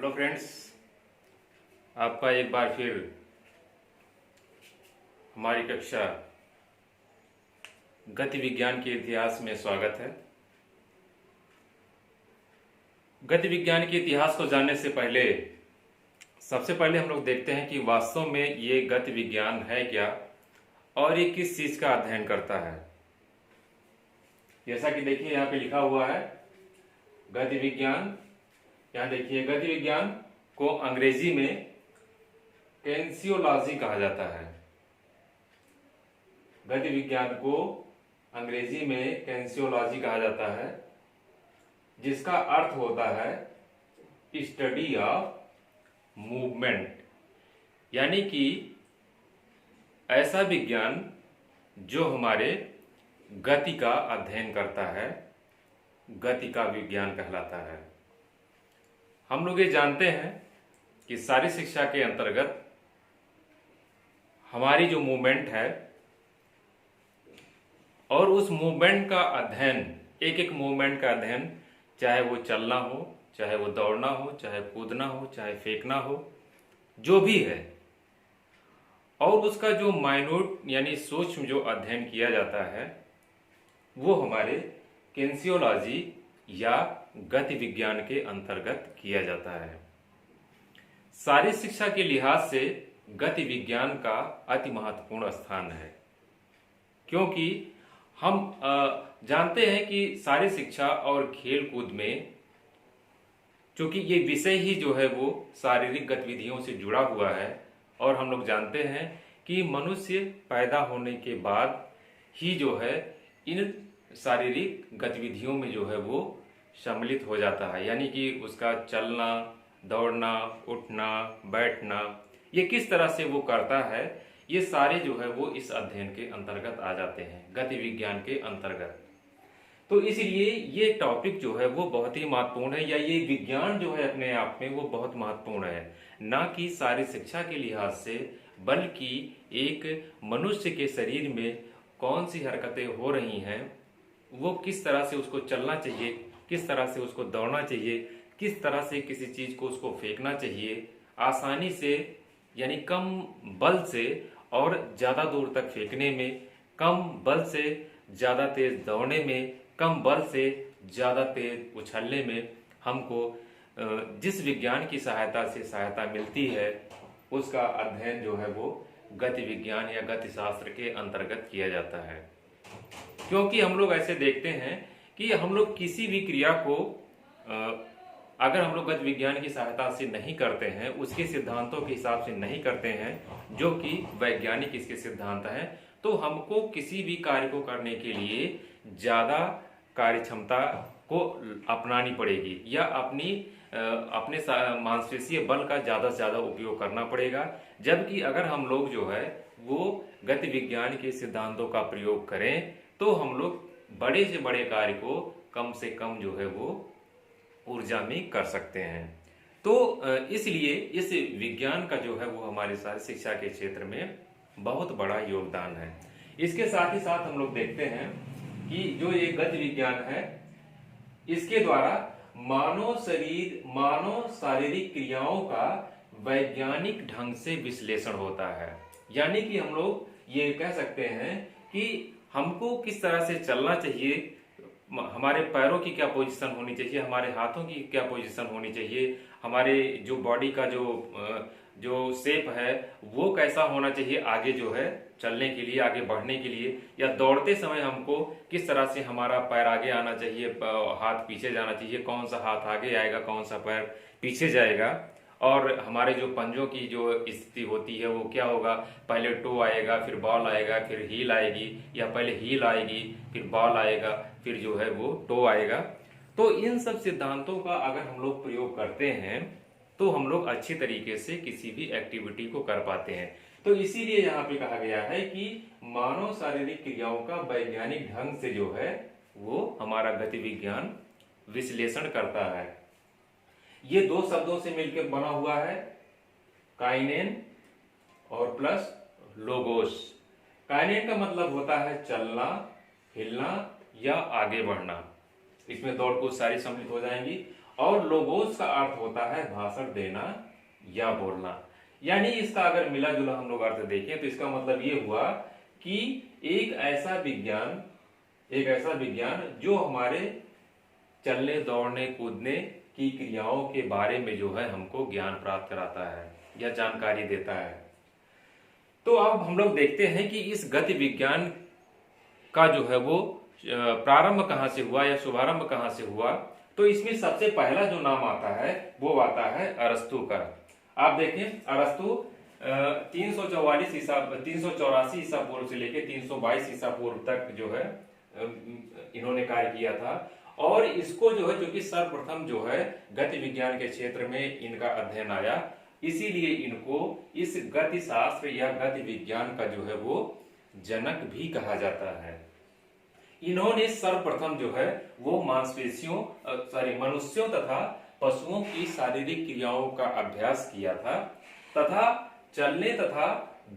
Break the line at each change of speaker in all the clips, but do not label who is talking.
Hello friends, आपका एक बार फिर हमारी कक्षा गति विज्ञान के इतिहास में स्वागत है। गति विज्ञान के इतिहास को जानने से पहले सबसे पहले हम लोग देखते हैं कि वास्तव में ये गति विज्ञान है क्या और ये किस चीज का अध्ययन करता है। जैसा कि देखिए यहाँ पे लिखा हुआ है गति विज्ञान। यहाँ देखिए गति विज्ञान को अंग्रेजी में केंसियोलॉजी कहा जाता है। गति विज्ञान को अंग्रेजी में केंसियोलॉजी कहा जाता है, जिसका अर्थ होता है स्टडी ऑफ मूवमेंट, यानी कि ऐसा विज्ञान जो हमारे गति का अध्ययन करता है, गति का विज्ञान कहलाता है। हम लोग ये जानते हैं कि शारीरिक शिक्षा के अंतर्गत हमारी जो मूवमेंट है और उस मूवमेंट का अध्ययन, एक एक मूवमेंट का अध्ययन, चाहे वो चलना हो, चाहे वो दौड़ना हो, चाहे कूदना हो, चाहे फेंकना हो, जो भी है, और उसका जो माइन्यूट यानी सूक्ष्म जो अध्ययन किया जाता है वो हमारे केंसियोलॉजी या गति विज्ञान के अंतर्गत किया जाता है। शारीरिक शिक्षा के लिहाज से गति विज्ञान का अति महत्वपूर्ण स्थान है, क्योंकि हम जानते हैं कि शारीरिक शिक्षा और खेल कूद में चूंकि ये विषय ही जो है वो शारीरिक गतिविधियों से जुड़ा हुआ है, और हम लोग जानते हैं कि मनुष्य पैदा होने के बाद ही जो है इन शारीरिक गतिविधियों में जो है वो सम्मिलित हो जाता है, यानी कि उसका चलना, दौड़ना, उठना, बैठना, ये किस तरह से वो करता है, ये सारे जो है वो इस अध्ययन के अंतर्गत आ जाते हैं, गति विज्ञान के अंतर्गत। तो इसलिए ये टॉपिक जो है वो बहुत ही महत्वपूर्ण है, या ये विज्ञान जो है अपने आप में वो बहुत महत्वपूर्ण है, ना कि शारीरिक शिक्षा के लिहाज से, बल्कि एक मनुष्य के शरीर में कौन सी हरकतें हो रही हैं, वो किस तरह से उसको चलना चाहिए, किस तरह से उसको दौड़ना चाहिए, किस तरह से किसी चीज को उसको फेंकना चाहिए आसानी से, यानी कम बल से और ज्यादा दूर तक फेंकने में, कम बल से ज्यादा तेज दौड़ने में, कम बल से ज्यादा तेज उछलने में हमको जिस विज्ञान की सहायता से सहायता मिलती है, उसका अध्ययन जो है वो गति विज्ञान या गति शास्त्र के अंतर्गत किया जाता है। क्योंकि हम लोग ऐसे देखते हैं कि हम लोग किसी भी क्रिया को अगर हम लोग गति विज्ञान की सहायता से नहीं करते हैं, उसके सिद्धांतों के हिसाब से नहीं करते हैं जो कि वैज्ञानिक इसके सिद्धांत हैं, तो हमको किसी भी कार्य को करने के लिए ज्यादा कार्य क्षमता को अपनानी पड़ेगी, या अपने मांसपेशीय बल का ज्यादा से ज्यादा उपयोग करना पड़ेगा। जबकि अगर हम लोग जो है वो गति विज्ञान के सिद्धांतों का प्रयोग करें तो हम लोग बड़े से बड़े कार्य को कम से कम जो है वो ऊर्जा में कर सकते हैं। तो इसलिए इस विज्ञान का जो है वो हमारे शारीरिक शिक्षा के क्षेत्र में बहुत बड़ा योगदान है। इसके साथ ही साथ हम लोग देखते हैं कि जो ये गति विज्ञान है, इसके द्वारा मानव शारीरिक क्रियाओं का वैज्ञानिक ढंग से विश्लेषण होता है। यानी कि हम लोग ये कह सकते हैं कि हमको किस तरह से चलना चाहिए, हमारे पैरों की क्या पोजीशन होनी चाहिए, हमारे हाथों की क्या पोजीशन होनी चाहिए, हमारे जो बॉडी का जो शेप है वो कैसा होना चाहिए आगे जो है चलने के लिए, आगे बढ़ने के लिए, या दौड़ते समय हमको किस तरह से हमारा पैर आगे आना चाहिए, हाथ पीछे जाना चाहिए, कौन सा हाथ आगे आएगा, कौन सा पैर पीछे जाएगा, और हमारे जो पंजों की जो स्थिति होती है वो क्या होगा, पहले टो आएगा, फिर बॉल आएगा, फिर हील आएगी, या पहले हील आएगी फिर बॉल आएगा, फिर जो है वो टो आएगा। तो इन सब सिद्धांतों का अगर हम लोग प्रयोग करते हैं तो हम लोग अच्छी तरीके से किसी भी एक्टिविटी को कर पाते हैं। तो इसीलिए यहाँ पे कहा गया है कि मानव शारीरिक क्रियाओं का वैज्ञानिक ढंग से जो है वो हमारा गति विज्ञान विश्लेषण करता है। ये दो शब्दों से मिलकर बना हुआ है, काइनेन और प्लस लोगोस। काइनेन का मतलब होता है चलना, हिलना या आगे बढ़ना, इसमें दौड़ कूद सारी सम्मिलित हो जाएंगी। और लोगोस का अर्थ होता है भाषण देना या बोलना। यानी इसका अगर मिला जुला हम लोग अर्थ देखें तो इसका मतलब ये हुआ कि एक ऐसा विज्ञान जो हमारे चलने दौड़ने कूदने की क्रियाओं के बारे में जो है हमको ज्ञान प्राप्त कराता है या जानकारी देता है। तो अब हम लोग देखते हैं कि इस गति विज्ञान का जो है वो प्रारंभ कहाँ से हुआ या शुभारंभ कहाँ से हुआ। तो इसमें सबसे पहला जो नाम आता है वो आता है अरस्तु का। आप देखें अरस्तु 384 ईसा पूर्व से लेकर 322 ईसा पूर्व तक जो है इन्होंने कार्य किया था। और इसको जो है, जो कि सर्वप्रथम जो है गति विज्ञान के क्षेत्र में इनका अध्ययन आया, इसीलिए इनको इस गति शास्त्र या गति विज्ञान का जो है वो जनक भी कहा जाता है। इन्होंने सर्वप्रथम जो है वो मनुष्यों तथा पशुओं की शारीरिक क्रियाओं का अभ्यास किया था तथा चलने तथा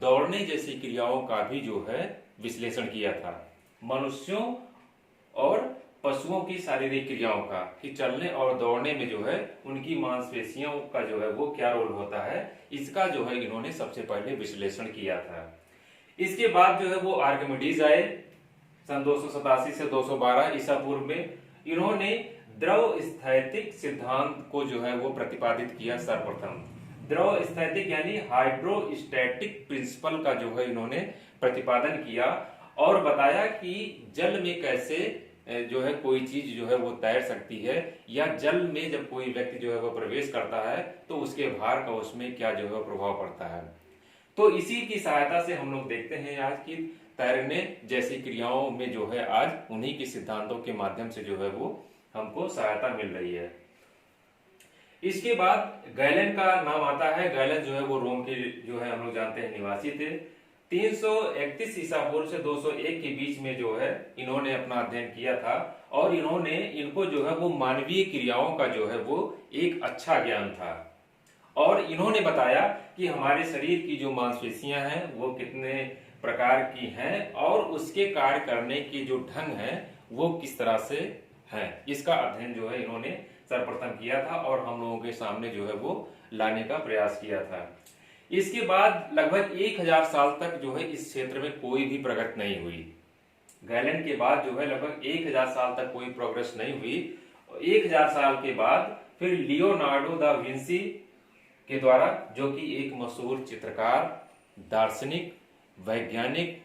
दौड़ने जैसी क्रियाओं का भी जो है विश्लेषण किया था। मनुष्यों और पशुओं की शारीरिक क्रियाओं का, कि चलने और दौड़ने में जो है उनकी मांसपेशियों का जो है वो क्या रोल होता है, इसका जो है इन्होंने सबसे पहले विश्लेषण किया था। इसके बाद जो है वो आर्किमिडीज आए सन 287 से 212 ईसा पूर्व में। इन्होंने द्रव स्थैतिक सिद्धांत को जो है वो प्रतिपादित किया। सर्वप्रथम द्रव स्थैतिक यानी हाइड्रोस्टैटिक प्रिंसिपल का जो है इन्होंने प्रतिपादन किया और बताया कि जल में कैसे जो है कोई चीज जो है वो तैर सकती है, या जल में जब कोई व्यक्ति जो है वो प्रवेश करता है तो उसके भार का उसमें क्या जो है प्रभाव पड़ता है। तो इसी की सहायता से हम लोग देखते हैं आज की तैरने जैसी क्रियाओं में जो है आज उन्हीं के सिद्धांतों के माध्यम से जो है वो हमको सहायता मिल रही है। इसके बाद गैलन का नाम आता है। गैलन जो है वो रोम के जो है हम लोग जानते हैं निवासी थे। 331 ईसा पूर्व से 201 के बीच में जो है इन्होंने अपना अध्ययन किया था और इनको जो है वो मानवीय क्रियाओं का जो है वो एक अच्छा ज्ञान था। और इन्होंने बताया कि हमारे शरीर की जो मांसपेशियां हैं वो कितने प्रकार की हैं और उसके कार्य करने की जो ढंग है वो किस तरह से है, इसका अध्ययन जो है इन्होंने सर्वप्रथम किया था और हम लोगों के सामने जो है वो लाने का प्रयास किया था। इसके बाद लगभग 1000 साल तक जो है इस क्षेत्र में कोई भी प्रगति नहीं हुई। गैलन के बाद जो है लगभग 1000 साल तक कोई प्रोग्रेस नहीं हुई। 1000 साल के बाद फिर लियोनार्डो दा विंसी के द्वारा, जो कि एक मशहूर चित्रकार, दार्शनिक, वैज्ञानिक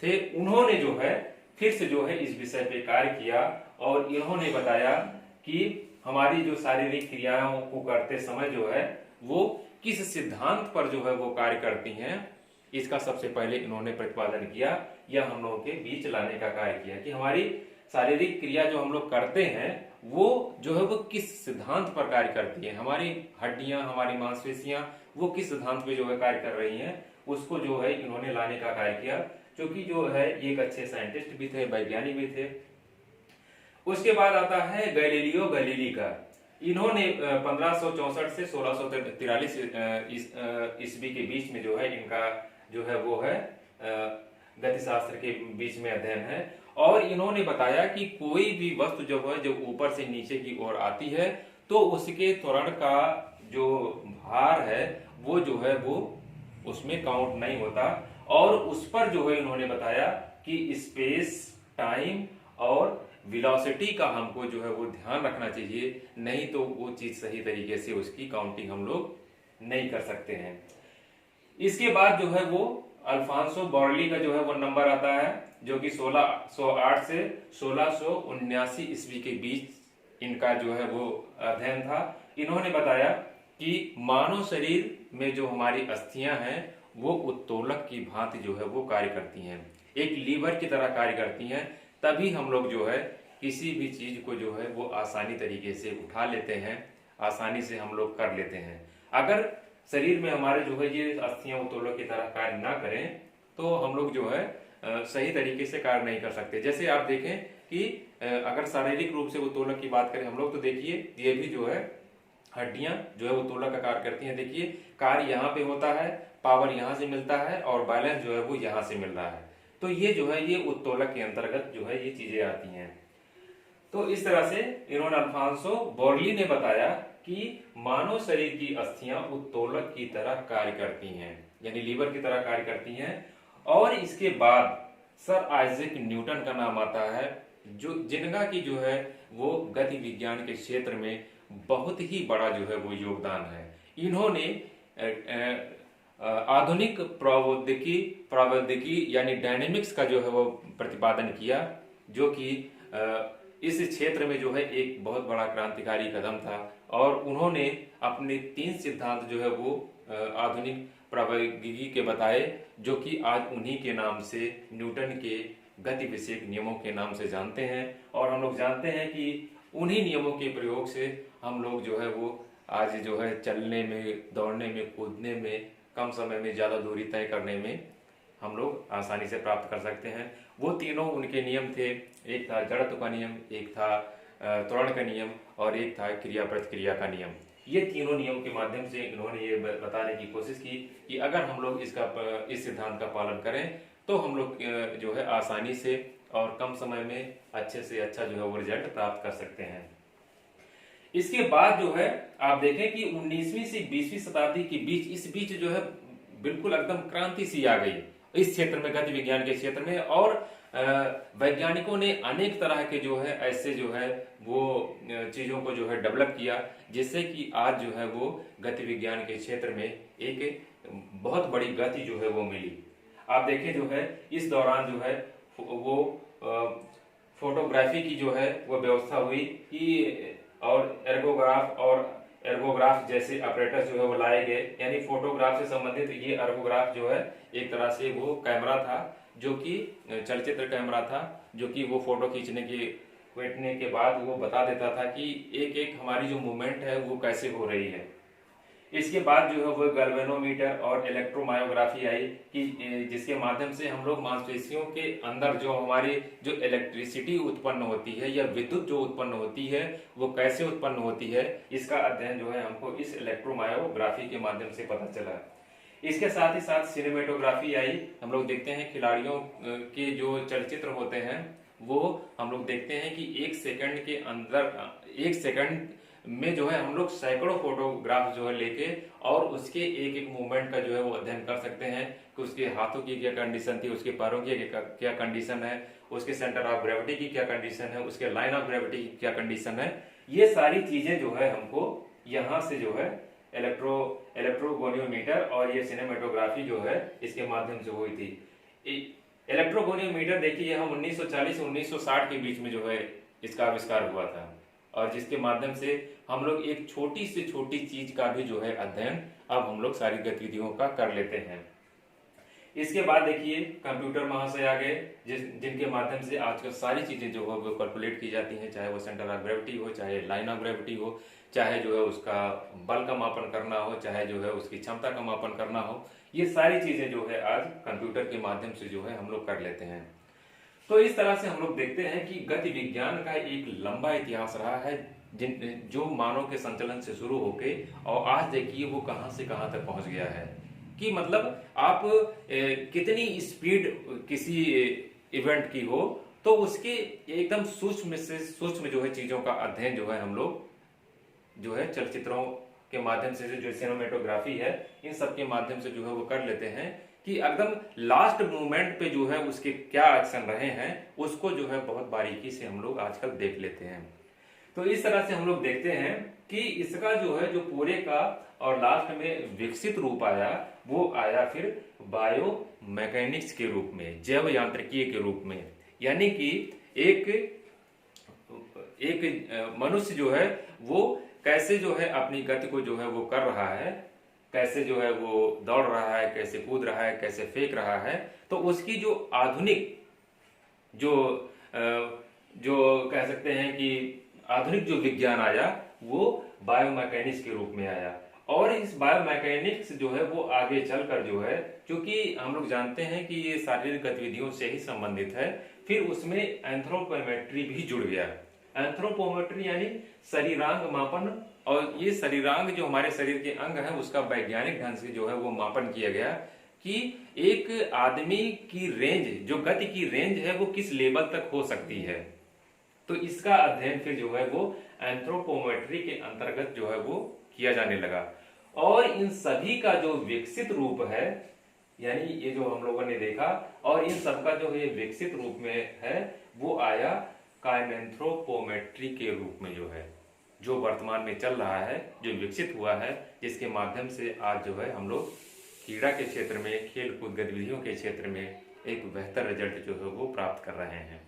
थे, उन्होंने जो है फिर से जो है इस विषय पे कार्य किया और इन्होंने बताया कि हमारी जो शारीरिक क्रियाओं को करते समय जो है वो किस सिद्धांत पर जो है वो कार्य करती हैं, इसका सबसे पहले इन्होंने प्रतिपादन किया या हम लोगों के बीच लाने का कार्य किया कि हमारी शारीरिक क्रिया जो हम लोग करते हैं वो जो है वो किस सिद्धांत पर कार्य करती है, हमारी हड्डियां, हमारी मांसपेशियां वो किस सिद्धांत पे जो है कार्य कर रही हैं, उसको जो है इन्होंने लाने का कार्य किया, क्योंकि जो है एक अच्छे साइंटिस्ट भी थे, वैज्ञानिक भी थे। उसके बाद आता है गैलीलियो गैलीली का। इन्होंने 1564 से 1643 ईस्वी के बीच में जो है इनका जो है वो है गतिशास्त्र के बीच में अध्ययन है और इन्होंने बताया कि कोई भी वस्तु जो है जब ऊपर से नीचे की ओर आती है तो उसके त्वरण का जो भार है वो जो है वो उसमें काउंट नहीं होता और उस पर जो है इन्होंने बताया कि स्पेस, टाइम और वेलोसिटी का हमको जो है वो ध्यान रखना चाहिए, नहीं तो वो चीज सही तरीके से उसकी काउंटिंग हम लोग नहीं कर सकते हैं। इसके बाद जो है वो अल्फांसो बॉर्ली का जो है वो नंबर आता है, जो कि 1608 से 1679 ईस्वी के बीच इनका जो है वो अध्ययन था। इन्होंने बताया कि मानव शरीर में जो हमारी अस्थियां हैं वो उत्तोलक की भांति जो है वो कार्य करती हैं, एक लीवर की तरह कार्य करती हैं, तभी हम लोग जो है किसी भी चीज को जो है वो आसानी तरीके से उठा लेते हैं, आसानी से हम लोग कर लेते हैं। अगर शरीर में हमारे जो है ये अस्थियां उत्तोलक की तरह कार्य ना करें तो हम लोग जो है सही तरीके से कार्य नहीं कर सकते। जैसे आप देखें कि अगर शारीरिक रूप से उत्तोलक की बात करें हम लोग तो देखिए ये भी जो है हड्डियां जो है उत्तोलक का कार्य करती हैं। देखिए कार्य यहाँ पे होता है, पावर यहाँ से मिलता है और बैलेंस जो है वो यहाँ से मिल रहा है, तो ये जो है ये उत्तोलक के अंतर्गत जो है ये चीजें आती हैं। तो इस तरह से इन्होंने अल्फांसो बोर्ली ने बताया कि मानव शरीर की अस्थियां उत्तोलक की तरह कार्य करती हैं, यानी लीवर की तरह कार्य करती हैं। और इसके बाद सर आइजैक न्यूटन का नाम आता है, जो जिनका की जो है वो गति विज्ञान के क्षेत्र में बहुत ही बड़ा जो है वो योगदान है। इन्होंने आधुनिक प्रौद्योगिकी यानी डायनेमिक्स का जो है वो प्रतिपादन किया, जो कि इस क्षेत्र में जो है एक बहुत बड़ा क्रांतिकारी कदम था। और उन्होंने अपने 3 सिद्धांत जो है वो आधुनिक प्रौद्योगिकी के बताए, जो कि आज उन्हीं के नाम से न्यूटन के गति विषयक नियमों के नाम से जानते हैं। और हम लोग जानते हैं कि उन्हीं नियमों के प्रयोग से हम लोग जो है वो आज जो है चलने में, दौड़ने में, कूदने में, कम समय में ज्यादा दूरी तय करने में हम लोग आसानी से प्राप्त कर सकते हैं। वो तीनों उनके नियम थे, एक था जड़त्व का नियम, एक था त्वरण का नियम और एक था क्रिया प्रतिक्रिया का नियम। ये तीनों नियम के माध्यम से इन्होंने ये बताने की कोशिश की कि अगर हम लोग इस सिद्धांत का पालन करें तो हम लोग जो है आसानी से और कम समय में अच्छे से अच्छा जो है वो रिजल्ट प्राप्त कर सकते हैं। इसके बाद जो है आप देखें कि 19वीं से 20वीं शताब्दी के इस बीच जो है बिल्कुल एकदम क्रांति सी आ गई इस क्षेत्र में, गति विज्ञान के क्षेत्र में। और वैज्ञानिकों ने अनेक तरह के जो है ऐसे जो है वो चीजों को जो है डेवलप किया, जिससे कि आज जो है वो गति विज्ञान के क्षेत्र में एक बहुत बड़ी गति जो है वो मिली। आप देखें जो है इस दौरान जो है वो फोटोग्राफी की जो है वो व्यवस्था हुई कि और एर्गोग्राफ जैसे ऑपरेटर्स जो है वो लाए गए, यानी फोटोग्राफ से संबंधित ये एर्गोग्राफ जो है एक तरह से वो कैमरा था, जो कि चलचित्र कैमरा था, जो कि वो फोटो खींचने के बाद वो बता देता था कि एक एक हमारी जो मूवमेंट है वो कैसे हो रही है। इसके बाद जो है वो गैल्वेनोमीटर और इलेक्ट्रोमायोग्राफी आई कि जिसके माध्यम से हम लोग मांसपेशियों के अंदर जो हमारी जो इलेक्ट्रिसिटी उत्पन्न होती है या विद्युत जो उत्पन्न होती है वो कैसे उत्पन्न होती है, इसका अध्ययन जो है हमको इस इलेक्ट्रोमायोग्राफी के माध्यम से पता चला। इसके साथ ही साथ सिनेमेटोग्राफी आई। हम लोग देखते हैं खिलाड़ियों के जो चलचित्र होते हैं वो हम लोग देखते हैं कि 1 सेकंड के अंदर 1 सेकंड में जो है हम लोग सैकड़ों फोटोग्राफ जो है लेके और उसके एक एक मूवमेंट का जो है वो अध्ययन कर सकते हैं कि उसके हाथों की क्या कंडीशन थी, उसके पैरों की क्या कंडीशन है, उसके सेंटर ऑफ ग्रेविटी की क्या कंडीशन है, उसके लाइन ऑफ ग्रेविटी की क्या कंडीशन है। ये सारी चीजें जो है हमको यहाँ से जो है इलेक्ट्रोगोनियोमीटर और ये सिनेमेटोग्राफी जो है इसके माध्यम से हुई थी। इलेक्ट्रोगोनियोमीटर देखिए हम 1940 से 1960 के बीच में जो है इसका आविष्कार हुआ था, और जिसके माध्यम से हम लोग एक छोटी से छोटी चीज का भी जो है अध्ययन अब हम लोग सारी गतिविधियों का कर लेते हैं। इसके बाद देखिए कंप्यूटर महाशय आ गए, जिनके माध्यम से आजकल सारी चीजें जो है वो कैलकुलेट की जाती हैं, चाहे वो सेंटर ऑफ ग्रेविटी हो, चाहे लाइन ऑफ ग्रेविटी हो, चाहे जो है उसका बल का मापन करना हो, चाहे जो है उसकी क्षमता का मापन करना हो। ये सारी चीजें जो है आज कंप्यूटर के माध्यम से जो है हम लोग कर लेते हैं। तो इस तरह से हम लोग देखते हैं कि गति विज्ञान का एक लंबा इतिहास रहा है, जो मानव के संचलन से शुरू होके और आज देखिए वो कहां से कहां तक पहुंच गया है कि मतलब आप कितनी स्पीड किसी इवेंट की हो तो उसके एकदम सूक्ष्म से सूक्ष्म जो है चीजों का अध्ययन जो है हम लोग जो है चलचित्रों के माध्यम से जो सिनेमेटोग्राफी है इन सब के माध्यम से जो है वो कर लेते हैं कि एकदम लास्ट मूवमेंट पे जो है उसके क्या एक्शन रहे हैं उसको जो है बहुत बारीकी से हम लोग आजकल देख लेते हैं। तो इस तरह से हम लोग देखते हैं कि इसका जो है जो पूरे का और लास्ट में विकसित रूप आया वो आया फिर बायो मैकेनिक्स के रूप में, जैव यांत्रिकी के रूप में, यानी कि एक मनुष्य जो है वो कैसे जो है अपनी गति को जो है वो कर रहा है, कैसे जो है वो दौड़ रहा है, कैसे कूद रहा है, कैसे फेंक रहा है। तो उसकी जो आधुनिक जो कह सकते हैं कि आधुनिक जो विज्ञान आया वो बायोमैकेनिक्स के रूप में आया। और इस बायोमैकेनिक्स जो है वो आगे चलकर जो है, क्योंकि हम लोग जानते हैं कि ये शारीरिक गतिविधियों से ही संबंधित है, फिर उसमें एंथ्रोपोमेट्री भी जुड़ गया। एंथ्रोपोमेट्री यानी शरीरांग मापन, और ये शरीरांग जो हमारे शरीर के अंग है उसका वैज्ञानिक ढंग से जो है वो मापन किया गया कि एक आदमी की रेंज, जो गति की रेंज है वो किस लेवल तक हो सकती है। तो तो इसका अध्ययन फिर जो है वो एंथ्रोपोमेट्री के अंतर्गत जो है वो किया जाने लगा। और इन सभी का जो विकसित रूप है, यानी ये जो हम लोगों ने देखा, और इन सबका जो ये विकसित रूप में है वो आया काइनेंथ्रोपोमेट्री के रूप में, जो है जो वर्तमान में चल रहा है, जो विकसित हुआ है, जिसके माध्यम से आज जो है हम लोग क्रीड़ा के क्षेत्र में, खेल कूद गतिविधियों के क्षेत्र में एक बेहतर रिजल्ट जो है वो प्राप्त कर रहे हैं।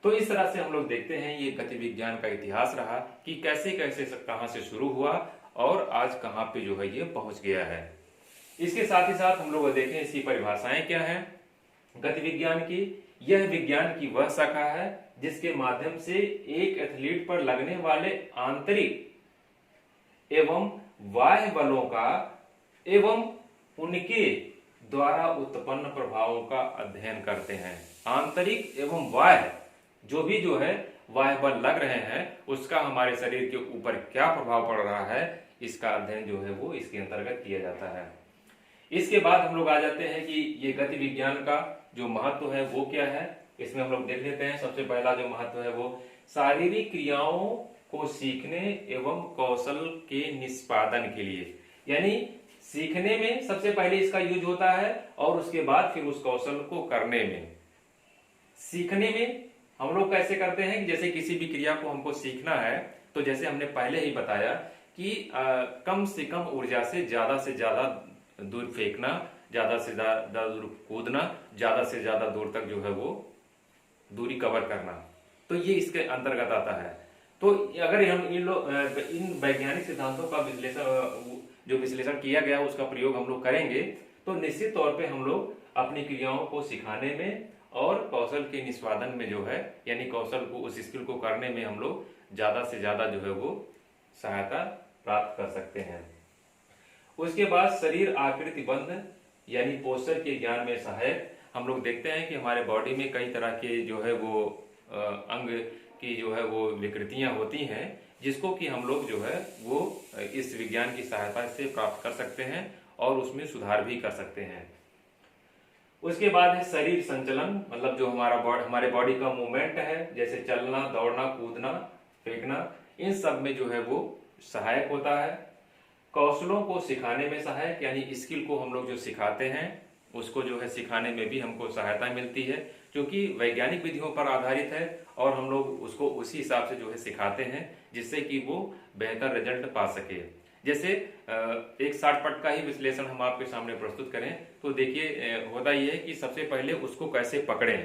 तो इस तरह से हम लोग देखते हैं ये गति विज्ञान का इतिहास रहा कि कैसे कैसे कहां से शुरू हुआ और आज कहां पे जो है ये पहुंच गया है। इसके साथ ही साथ हम लोग देखें इसकी परिभाषाएं क्या है। गति विज्ञान की, यह विज्ञान की वह शाखा है जिसके माध्यम से एक एथलीट पर लगने वाले आंतरिक एवं बाह्य बलों का एवं उनके द्वारा उत्पन्न प्रभावों का अध्ययन करते हैं। आंतरिक एवं बाह्य जो है बाह्य बल लग रहे हैं उसका हमारे शरीर के ऊपर क्या प्रभाव पड़ रहा है, इसका अध्ययन जो है वो इसके अंतर्गत किया जाता है। इसके बाद हम लोग आ जाते हैं कि ये गति विज्ञान का जो महत्व है वो क्या है। इसमें हम लोग देख लेते हैं। सबसे पहला जो महत्व है वो शारीरिक क्रियाओं को सीखने एवं कौशल के निष्पादन के लिए, यानी सीखने में सबसे पहले इसका यूज होता है और उसके बाद फिर उस कौशल को करने में। सीखने में हम लोग कैसे करते हैं कि जैसे किसी भी क्रिया को हमको सीखना है तो जैसे हमने पहले ही बताया कि कम से कम ऊर्जा से ज्यादा दूर फेंकना, ज्यादा से ज्यादा दूर कूदना, ज्यादा से ज्यादा दूर तक जो है वो दूरी कवर करना, तो ये इसके अंतर्गत आता है। तो अगर हम इन वैज्ञानिक सिद्धांतों का विश्लेषण किया गया उसका प्रयोग हम लोग करेंगे तो निश्चित तौर पे हम लोग अपनी क्रियाओं को सिखाने में और कौशल के निष्पादन में जो है, यानी कौशल को, उस स्किल को करने में हम लोग ज्यादा से ज्यादा जो है वो सहायता प्राप्त कर सकते हैं। उसके बाद शरीर आकृति बंध यानी पोस्चर के ज्ञान में सहायक। हम लोग देखते हैं कि हमारे बॉडी में कई तरह के जो है वो अंग की जो है वो विकृतियां होती हैं, जिसको कि हम लोग जो है वो इस विज्ञान की सहायता से प्राप्त कर सकते हैं और उसमें सुधार भी कर सकते हैं। उसके बाद है शरीर संचलन, मतलब जो हमारे बॉडी का मूवमेंट है, जैसे चलना, दौड़ना, कूदना, फेंकना, इन सब में जो है वो सहायक होता है। कौशलों को सिखाने में सहायक, यानी स्किल को हम लोग जो सिखाते हैं उसको जो है सिखाने में भी हमको सहायता मिलती है, क्योंकि वैज्ञानिक विधियों पर आधारित है और हम लोग उसको उसी हिसाब से जो है सिखाते हैं जिससे कि वो बेहतर रिजल्ट पा सके। जैसे एक शॉर्टकट का ही विश्लेषण हम आपके सामने प्रस्तुत करें तो देखिए होता ये है कि सबसे पहले उसको कैसे पकड़ें,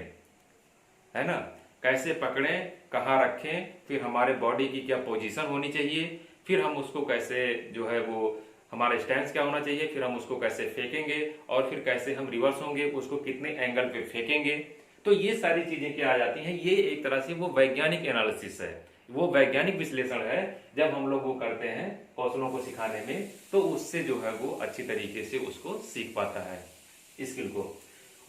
है ना, कैसे पकड़ें, कहाँ रखें, फिर हमारे बॉडी की क्या पोजीशन होनी चाहिए, फिर हम उसको कैसे जो है वो हमारा स्टैंस क्या होना चाहिए, फिर हम उसको कैसे फेंकेंगे और फिर कैसे हम रिवर्स होंगे, उसको कितने एंगल पे फेंकेंगे। तो ये सारी चीजें क्या आ जाती हैं, ये एक तरह से वो वैज्ञानिक एनालिसिस है, वो वैज्ञानिक विश्लेषण है। जब हम लोग वो करते हैं कौशलों को सिखाने में तो उससे जो है वो अच्छी तरीके से उसको सीख पाता है स्किल को।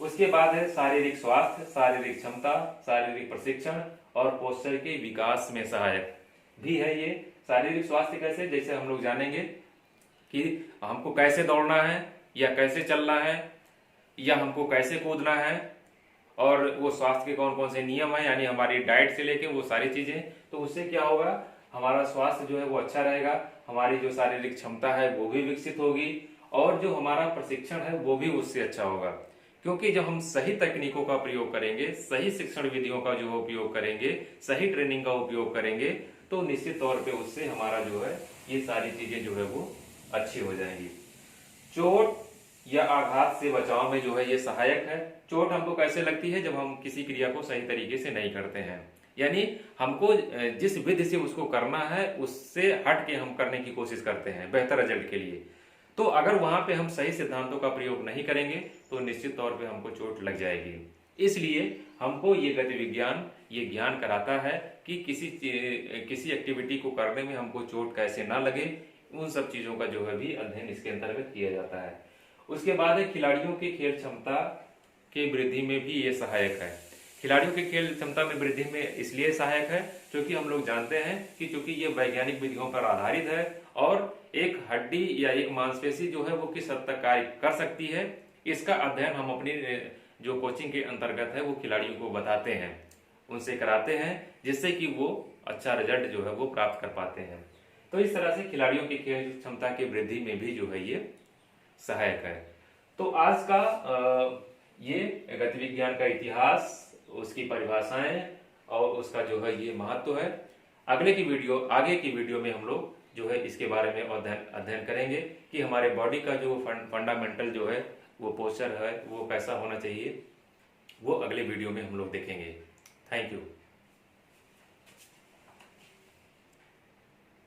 उसके बाद है शारीरिक स्वास्थ्य, शारीरिक क्षमता, शारीरिक प्रशिक्षण और पोस्चर के विकास में सहायक भी है। ये शारीरिक स्वास्थ्य कैसे, जैसे हम लोग जानेंगे कि हमको कैसे दौड़ना है या कैसे चलना है या हमको कैसे कूदना है और वो स्वास्थ्य के कौन कौन से नियम है, यानी हमारी डाइट से लेके वो सारी चीजें। तो उससे क्या होगा, हमारा स्वास्थ्य जो है वो अच्छा रहेगा, हमारी जो शारीरिक क्षमता है वो भी विकसित होगी और जो हमारा प्रशिक्षण है वो भी उससे अच्छा होगा। क्योंकि जब हम सही तकनीकों का प्रयोग करेंगे, सही शिक्षण विधियों का जो उपयोग करेंगे, सही ट्रेनिंग का उपयोग करेंगे तो निश्चित तौर पे उससे हमारा जो है ये सारी चीजें जो है वो अच्छी हो जाएंगी। चोट या आघात से बचाव में जो है ये सहायक है। चोट हमको कैसे लगती है, जब हम किसी क्रिया को सही तरीके से नहीं करते हैं, यानी हमको जिस विधि से उसको करना है उससे हट के हम करने की कोशिश करते हैं बेहतर रिजल्ट के लिए। तो अगर वहां पे हम सही सिद्धांतों का प्रयोग नहीं करेंगे तो निश्चित तौर पे हमको चोट लग जाएगी। इसलिए हमको ये गति विज्ञान ये ज्ञान कराता है कि किसी एक्टिविटी को करने में हमको चोट कैसे ना लगे, उन सब चीजों का जो है भी अध्ययन इसके अंतर्गत किया जाता है। उसके बाद है खिलाड़ियों की खेल क्षमता के वृद्धि में भी ये सहायक है। खिलाड़ियों की खेल क्षमता में वृद्धि में इसलिए सहायक है क्योंकि हम लोग जानते हैं कि चूंकि ये वैज्ञानिक विधियों पर आधारित है और एक हड्डी या एक मांसपेशी जो है वो किस हद तक कार्य कर सकती है, इसका अध्ययन हम अपनी जो कोचिंग के अंतर्गत है वो खिलाड़ियों को बताते हैं। उनसे कराते हैं, जिससे कि वो अच्छा रिजल्ट जो है वो प्राप्त कर पाते हैं। तो इस तरह से खिलाड़ियों की खेल क्षमता की वृद्धि में भी जो है ये सहायक है। तो आज का ये गति विज्ञान का इतिहास, उसकी परिभाषाएं और उसका जो है ये महत्व है। आगे की वीडियो में हम लोग जो है इसके बारे में अध्ययन करेंगे कि हमारे बॉडी का जो फंडामेंटल जो है वो पोस्चर है वो कैसा होना चाहिए, वो अगले वीडियो में हम लोग देखेंगे। Thank you.